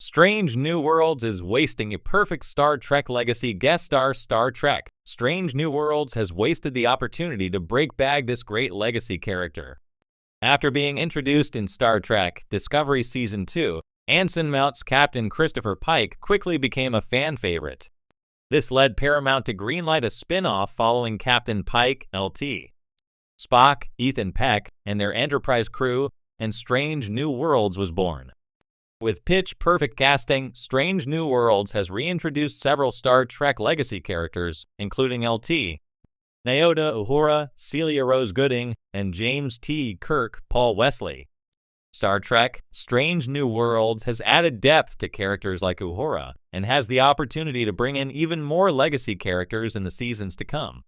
Strange New Worlds is wasting a perfect Star Trek legacy guest star. Star Trek Strange New Worlds has wasted the opportunity to break bag this great legacy character. After being introduced in Star Trek Discovery Season 2, Anson Mount's Captain Christopher Pike quickly became a fan favorite. This led Paramount to greenlight a spin-off following Captain Pike, LT. Spock, Ethan Peck, and their Enterprise crew, and Strange New Worlds was born. With pitch-perfect casting, Strange New Worlds has reintroduced several Star Trek legacy characters, including LT, Nyota Uhura, Celia Rose Gooding, and James T. Kirk Paul Wesley. Star Trek Strange New Worlds has added depth to characters like Uhura, and has the opportunity to bring in even more legacy characters in the seasons to come.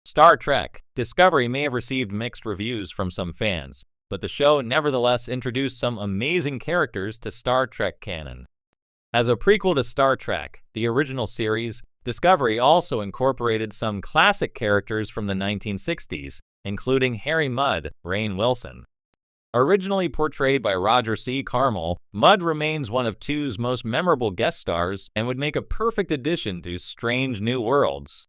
Star Trek Discovery may have received mixed reviews from some fans, but the show nevertheless introduced some amazing characters to Star Trek canon. As a prequel to Star Trek, the original series, Discovery also incorporated some classic characters from the 1960s, including Harry Mudd, Rainn Wilson. Originally portrayed by Roger C. Carmel, Mudd remains one of TO's most memorable guest stars and would make a perfect addition to Strange New Worlds.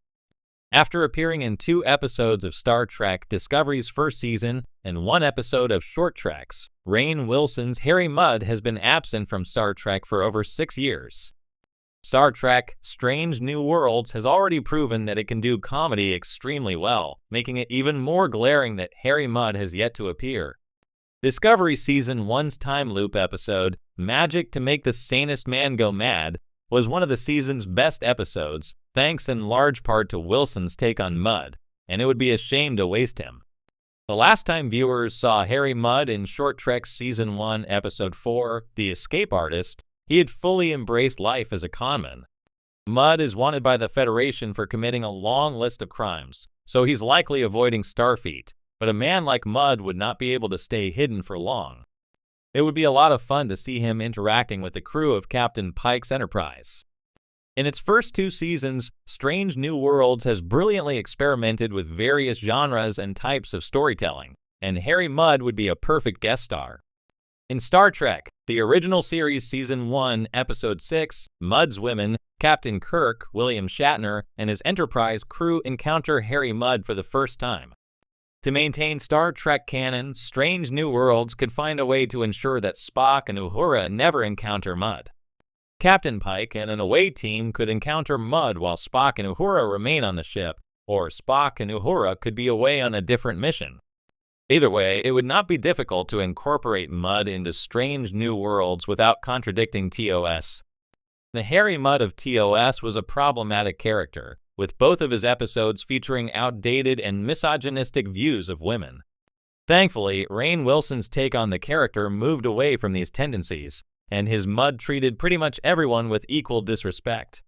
After appearing in 2 episodes of Star Trek Discovery's first season and 1 episode of Short Treks, Rainn Wilson's Harry Mudd has been absent from Star Trek for over 6 years. Star Trek Strange New Worlds has already proven that it can do comedy extremely well, making it even more glaring that Harry Mudd has yet to appear. Discovery Season 1's time loop episode, Magic to Make the Sanest Man Go Mad, was one of the season's best episodes, thanks in large part to Wilson's take on Mudd, and it would be a shame to waste him. The last time viewers saw Harry Mudd in Short Trek Season 1, Episode 4, The Escape Artist, he had fully embraced life as a conman. Mudd is wanted by the Federation for committing a long list of crimes, so he's likely avoiding Starfleet, but a man like Mudd would not be able to stay hidden for long. It would be a lot of fun to see him interacting with the crew of Captain Pike's Enterprise. In its first 2 seasons, Strange New Worlds has brilliantly experimented with various genres and types of storytelling, and Harry Mudd would be a perfect guest star. In Star Trek, the original series Season 1, Episode 6, Mudd's Women, Captain Kirk, William Shatner, and his Enterprise crew encounter Harry Mudd for the first time. To maintain Star Trek canon, Strange New Worlds could find a way to ensure that Spock and Uhura never encounter Mudd. Captain Pike and an away team could encounter Mudd while Spock and Uhura remain on the ship, or Spock and Uhura could be away on a different mission. Either way, it would not be difficult to incorporate Mudd into Strange New Worlds without contradicting TOS. The Harry Mudd of TOS was a problematic character, with both of his episodes featuring outdated and misogynistic views of women. Thankfully, Rainn Wilson's take on the character moved away from these tendencies, and his Mudd treated pretty much everyone with equal disrespect.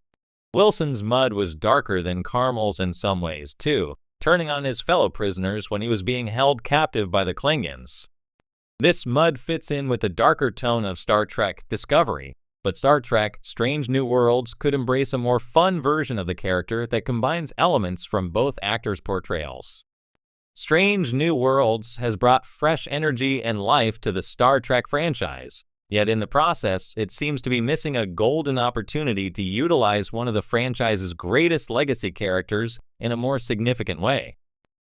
Wilson's Mudd was darker than Carmel's in some ways, too, turning on his fellow prisoners when he was being held captive by the Klingons. This Mudd fits in with the darker tone of Star Trek Discovery, but Star Trek Strange New Worlds could embrace a more fun version of the character that combines elements from both actors' portrayals. Strange New Worlds has brought fresh energy and life to the Star Trek franchise, yet in the process, it seems to be missing a golden opportunity to utilize one of the franchise's greatest legacy characters in a more significant way.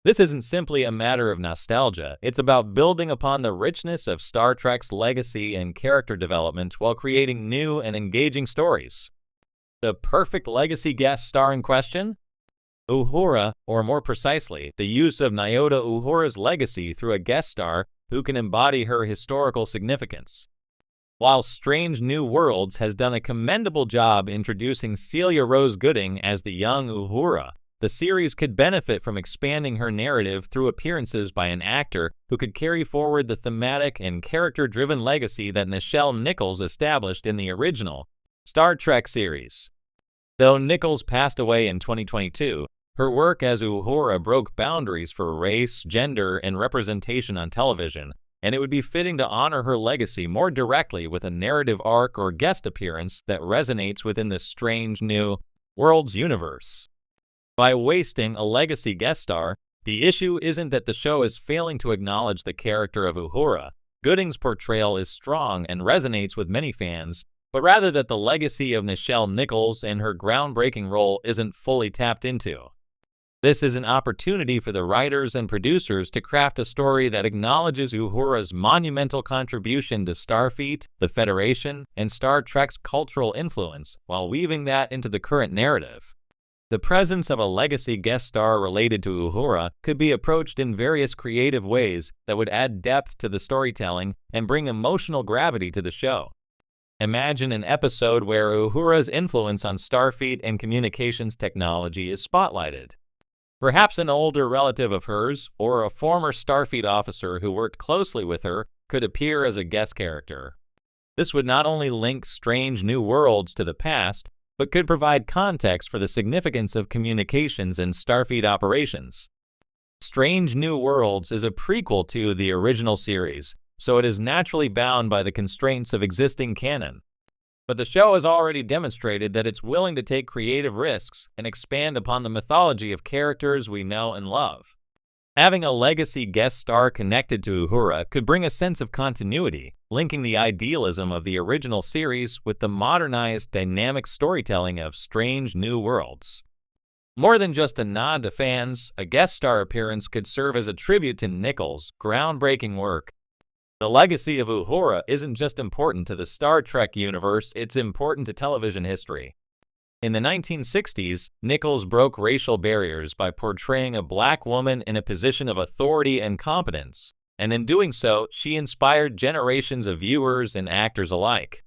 This isn't simply a matter of nostalgia, it's about building upon the richness of Star Trek's legacy and character development while creating new and engaging stories. The perfect legacy guest star in question? Uhura, or more precisely, the use of Nyota Uhura's legacy through a guest star who can embody her historical significance. While Strange New Worlds has done a commendable job introducing Celia Rose Gooding as the young Uhura, the series could benefit from expanding her narrative through appearances by an actor who could carry forward the thematic and character-driven legacy that Nichelle Nichols established in the original Star Trek series. Though Nichols passed away in 2022, her work as Uhura broke boundaries for race, gender, and representation on television, and it would be fitting to honor her legacy more directly with a narrative arc or guest appearance that resonates within the Strange New Worlds universe. By wasting a legacy guest star, the issue isn't that the show is failing to acknowledge the character of Uhura. Gooding's portrayal is strong and resonates with many fans, but rather that the legacy of Nichelle Nichols and her groundbreaking role isn't fully tapped into. This is an opportunity for the writers and producers to craft a story that acknowledges Uhura's monumental contribution to Starfleet, the Federation, and Star Trek's cultural influence, while weaving that into the current narrative. The presence of a legacy guest star related to Uhura could be approached in various creative ways that would add depth to the storytelling and bring emotional gravity to the show. Imagine an episode where Uhura's influence on Starfleet and communications technology is spotlighted. Perhaps an older relative of hers, or a former Starfleet officer who worked closely with her, could appear as a guest character. This would not only link Strange New Worlds to the past, but could provide context for the significance of communications in Starfleet operations. Strange New Worlds is a prequel to the original series, so it is naturally bound by the constraints of existing canon. But the show has already demonstrated that it's willing to take creative risks and expand upon the mythology of characters we know and love. Having a legacy guest star connected to Uhura could bring a sense of continuity, linking the idealism of the original series with the modernized, dynamic storytelling of Strange New Worlds. More than just a nod to fans, a guest star appearance could serve as a tribute to Nichols' groundbreaking work. The legacy of Uhura isn't just important to the Star Trek universe, it's important to television history. In the 1960s, Nichols broke racial barriers by portraying a black woman in a position of authority and competence, and in doing so, she inspired generations of viewers and actors alike.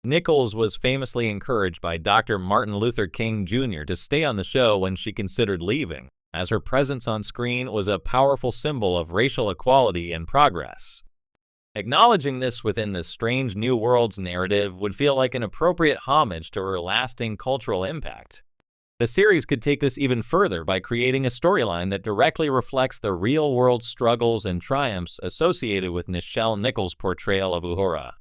Nichols was famously encouraged by Dr. Martin Luther King Jr. to stay on the show when she considered leaving, as her presence on screen was a powerful symbol of racial equality and progress. Acknowledging this within the Strange New Worlds narrative would feel like an appropriate homage to her lasting cultural impact. The series could take this even further by creating a storyline that directly reflects the real-world struggles and triumphs associated with Nichelle Nichols' portrayal of Uhura.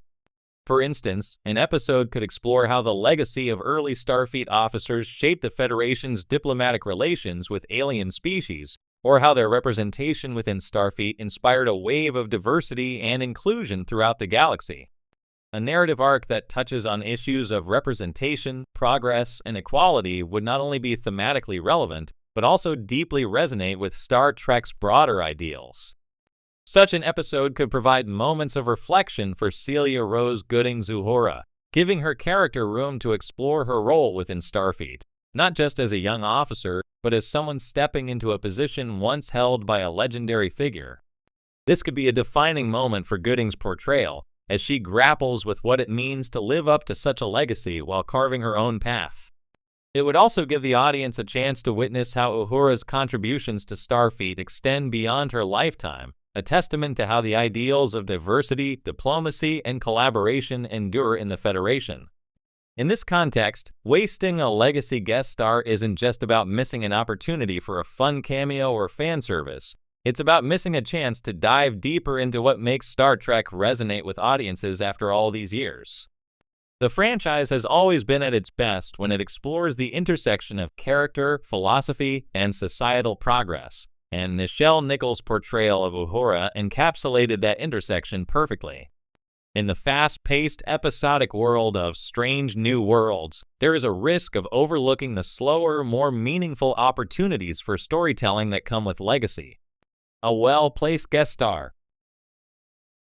For instance, an episode could explore how the legacy of early Starfleet officers shaped the Federation's diplomatic relations with alien species, or how their representation within Starfleet inspired a wave of diversity and inclusion throughout the galaxy. A narrative arc that touches on issues of representation, progress, and equality would not only be thematically relevant, but also deeply resonate with Star Trek's broader ideals. Such an episode could provide moments of reflection for Celia Rose Gooding's Uhura, giving her character room to explore her role within Starfleet, not just as a young officer, but as someone stepping into a position once held by a legendary figure. This could be a defining moment for Gooding's portrayal, as she grapples with what it means to live up to such a legacy while carving her own path. It would also give the audience a chance to witness how Uhura's contributions to Starfleet extend beyond her lifetime, a testament to how the ideals of diversity, diplomacy, and collaboration endure in the Federation. In this context, wasting a legacy guest star isn't just about missing an opportunity for a fun cameo or fan service. It's about missing a chance to dive deeper into what makes Star Trek resonate with audiences after all these years. The franchise has always been at its best when it explores the intersection of character, philosophy, and societal progress, and Nichelle Nichols' portrayal of Uhura encapsulated that intersection perfectly. In the fast-paced, episodic world of Strange New Worlds, there is a risk of overlooking the slower, more meaningful opportunities for storytelling that come with legacy. A well-placed guest star,